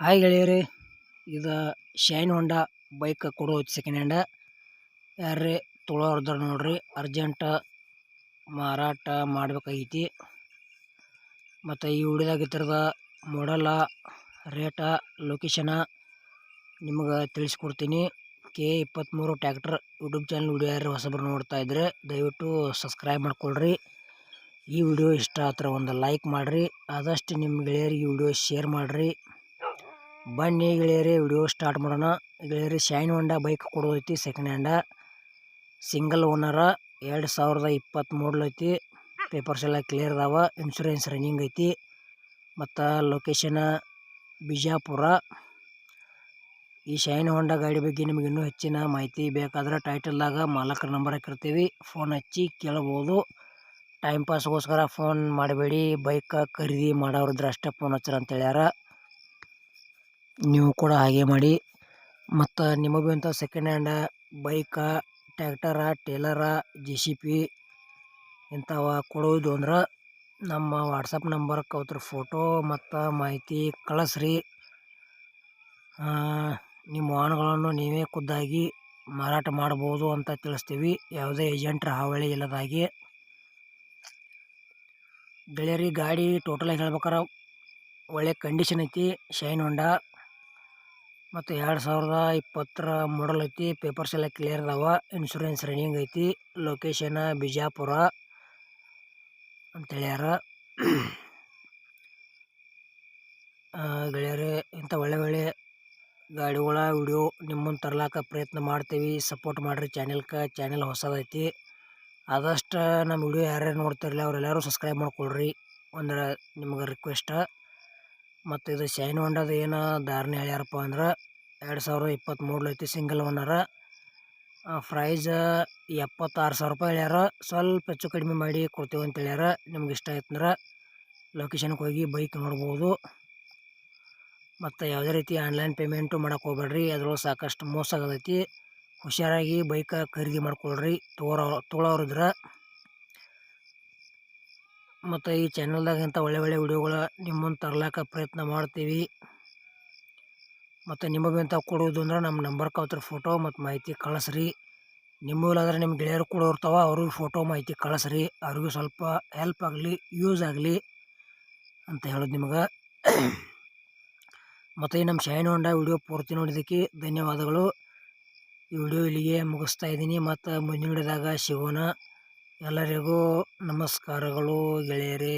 Hi ಗೆಳೆಯರೇ, ಇದು shine ಹೊಂಡಾ bike ಕೊಡೋದು ಸೆಕೆಂಡ್ ಹ್ಯಾಂಡ. ಯಾರೇ ತೊಗೊಳೋರ್ದಾರ ನೋಡ್ರಿ, ಅರ್ಜೆಂಟ್ ಮಾರಾಟ ಮಾಡ್ಬೇಕಾಗೈತಿ. ಮತ್ತು ಈ ವಿಡಿಯೋದಾಗ ಇದ್ರದ ಮಾಡಲ, ರೇಟ, ಲೊಕೇಶನ ನಿಮ್ಗೆ ತಿಳಿಸ್ಕೊಡ್ತೀನಿ. K23 tractor YouTube channel video ಯಾರು ಹೊಸಬ್ರು ನೋಡ್ತಾ ಇದ್ರೆ ದಯವಿಟ್ಟು ಸಬ್ಸ್ಕ್ರೈಬ್ ಮಾಡ್ಕೊಳ್ರಿ. ಈ ವಿಡಿಯೋ ಇಷ್ಟ ಆದ್ರೆ ಒಂದು ಲೈಕ್ ಮಾಡಿರಿ, ಆದಷ್ಟು ನಿಮ್ಮ ಗೆಳೆಯರಿಗೆ ಈ ವಿಡಿಯೋ ಶೇರ್ ಮಾಡಿರಿ. ಬನ್ನಿ ಗೆಳೆಯರೇ, ವಿಡಿಯೋ ಸ್ಟಾರ್ಟ್ ಮಾಡೋಣ. ಗೆಳೆಯರಿ, ಶೈನ್ ಹೊಂಡಾ ಬೈಕ್ ಕೊಡೋದೈತಿ ಸೆಕೆಂಡ್ ಹ್ಯಾಂಡ, ಸಿಂಗಲ್ ಓನರ, 2023 ಐತಿ. ಪೇಪರ್ಸ್ ಎಲ್ಲ ಕ್ಲಿಯರ್ ಅದಾವ, ಇನ್ಶೂರೆನ್ಸ್ ರನ್ನಿಂಗ್ ಐತಿ. ಮತ್ತು ಲೊಕೇಶನ್ ಬಿಜಾಪುರ. ಈ ಶೈನ್ ಹೊಂಡಾ ಗಾಡಿ ಬಗ್ಗೆ ನಿಮ್ಗೆ ಇನ್ನೂ ಹೆಚ್ಚಿನ ಮಾಹಿತಿ ಬೇಕಾದ್ರೆ ಟೈಟಲ್ದಾಗ ಮಾಲಕರ ನಂಬರ್ ಹಾಕಿರ್ತೀವಿ, ಫೋನ್ ಹಚ್ಚಿ ಕೇಳ್ಬೋದು. ಟೈಮ್ ಪಾಸ್ಗೋಸ್ಕರ ಫೋನ್ ಮಾಡಬೇಡಿ, ಬೈಕ್ ಖರೀದಿ ಮಾಡೋರಿದ್ರೆ ಅಷ್ಟೇ ಫೋನ್ ಹಚ್ಚಿರ ಅಂತ ಹೇಳ್ಯಾರ. ನೀವು ಕೂಡ ಹಾಗೆ ಮಾಡಿ. ಮತ್ತು ನಿಮಗೂ ಇಂಥ ಸೆಕೆಂಡ್ ಹ್ಯಾಂಡ ಬೈಕ, ಟ್ಯಾಕ್ಟರ, ಟೇಲರ, JCB ಇಂಥವ ಕೊಡೋದು ಅಂದ್ರೆ ನಮ್ಮ ವಾಟ್ಸಪ್ ನಂಬರ್ಗೆ ಅವ್ರ ಫೋಟೋ ಮತ್ತು ಮಾಹಿತಿ ಕಳಿಸ್ರಿ. ನಿಮ್ಮ ವಾಹನಗಳನ್ನು ನೀವೇ ಖುದ್ದಾಗಿ ಮಾರಾಟ ಮಾಡ್ಬೋದು ಅಂತ ತಿಳಿಸ್ತೀವಿ, ಯಾವುದೇ ಏಜೆಂಟ್ರ ಹಾವಳಿ ಇಲ್ಲದಾಗಿ. ಗೆಳೆಯರಿ, ಗಾಡಿ ಟೋಟಲಾಗಿ ಹೇಳ್ಬೇಕಾರೆ ಒಳ್ಳೆ ಕಂಡೀಷನ್ ಐತಿ. ಶೈನ್ ಹೊಂಡಾ ಮತ್ತು 2020 ಮಾಡಲ್ ಐತಿ. ಪೇಪರ್ಸ್ ಎಲ್ಲ ಕ್ಲಿಯರ್ ಅದಾವ, ಇನ್ಶೂರೆನ್ಸ್ ರನ್ನಿಂಗ್ ಐತಿ. ಲೊಕೇಶನ್ ಬಿಜಾಪುರ ಅಂತ ಹೇಳ್ಯಾರ. ಗೆಳೆಯರೇ, ಇಂಥ ಒಳ್ಳೆ ಗಾಡಿಗಳ ವಿಡಿಯೋ ನಿಮ್ಮ ಮುಂದೆ ತರ್ಲಾಕ ಪ್ರಯತ್ನ ಮಾಡ್ತೀವಿ. ಸಪೋರ್ಟ್ ಮಾಡಿರಿ ಚಾನೆಲ್ಗೆ. ಚಾನೆಲ್ ಹೊಸದೈತಿ, ಆದಷ್ಟು ನಮ್ಮ ವಿಡಿಯೋ ಯಾರ್ಯಾರು ನೋಡ್ತಿರಲಿಲ್ಲ ಅವರೆಲ್ಲರೂ ಸಬ್ಸ್ಕ್ರೈಬ್ ಮಾಡ್ಕೊಳ್ರಿ, ಅಂದ್ರೆ ನಿಮ್ಗೆ ರಿಕ್ವೆಸ್ಟ್. ಮತ್ತು ಇದು ಶೈನ್ ಹೊಂಡದ ಏನು ಧಾರಣೆ ಹೇಳ್ಯಾರಪ್ಪ ಅಂದ್ರೆ 2023 ಐತಿ, ಸಿಂಗಲ್ ಓನರ. ಪ್ರೈಸ್ 76,000 ರೂಪಾಯಿ ಹೇಳ್ಯಾರ. ಸ್ವಲ್ಪ ಹೆಚ್ಚು ಕಡಿಮೆ ಮಾಡಿ ಕೊಡ್ತೀವಿ ಅಂತ ಹೇಳ್ಯಾರ. ನಿಮ್ಗೆ ಇಷ್ಟ ಆಯ್ತಂದ್ರೆ ಲೊಕೇಶನ್ಗೆ ಹೋಗಿ ಬೈಕ್ ನೋಡ್ಬೋದು. ಮತ್ತು ಯಾವುದೇ ರೀತಿ ಆನ್ಲೈನ್ ಪೇಮೆಂಟು ಮಾಡೋಕೆ ಹೋಗ್ಬೇಡ್ರಿ, ಅದ್ರೊಳಗೆ ಸಾಕಷ್ಟು ಮೋಸ ಆಗತೈತಿ. ಹುಷಾರಾಗಿ ಬೈಕ್ ಖರೀದಿ ಮಾಡ್ಕೊಳ್ರಿ ತೊಗೊಳೋರಿದ್ರೆ. ಮತ್ತು ಈ ಚಾನಲ್ದಾಗ ಇಂಥ ಒಳ್ಳೆ ವಿಡಿಯೋಗಳು ನಿಮ್ಮ ಮುಂದೆ ತರ್ಲಾಕ ಪ್ರಯತ್ನ ಮಾಡ್ತೀವಿ. ಮತ್ತು ನಿಮಗೂ ಇಂಥ ಕೊಡೋದು ಅಂದ್ರೆ ನಮ್ಮ ನಂಬರ್ಗೆ ಅವ್ರ ಫೋಟೋ ಮತ್ತು ಮಾಹಿತಿ ಕಳಿಸ್ರಿ. ನಿಮ್ಮ ಇಲ್ಲಾಂದ್ರೆ ನಿಮ್ಮ ಗೆಳೆಯರು ಕೂಡ ಇರ್ತಾವೆ, ಅವ್ರಿಗೆ ಫೋಟೋ ಮಾಹಿತಿ ಕಳಿಸ್ರಿ, ಅವ್ರಿಗೂ ಸ್ವಲ್ಪ ಹೆಲ್ಪ್ ಆಗಲಿ, ಯೂಸ್ ಆಗಲಿ ಅಂತ ಹೇಳೋದು ನಿಮ್ಗೆ. ಮತ್ತು ಈ ನಮ್ಮ ಶೈನ್ ಹೊಂಡಾ ವಿಡಿಯೋ ಪೂರ್ತಿ ನೋಡಿದ್ದಕ್ಕೆ ಧನ್ಯವಾದಗಳು. ಈ ವಿಡಿಯೋ ಇಲ್ಲಿಗೆ ಮುಗಿಸ್ತಾ ಇದ್ದೀನಿ, ಮತ್ತು ಮುಂದಿನ ವಿಡಿಯೋದಾಗ ಸಿಗೋಣ. ಎಲ್ಲರಿಗೂ ನಮಸ್ಕಾರಗಳು ಗೆಳೆಯರೇ.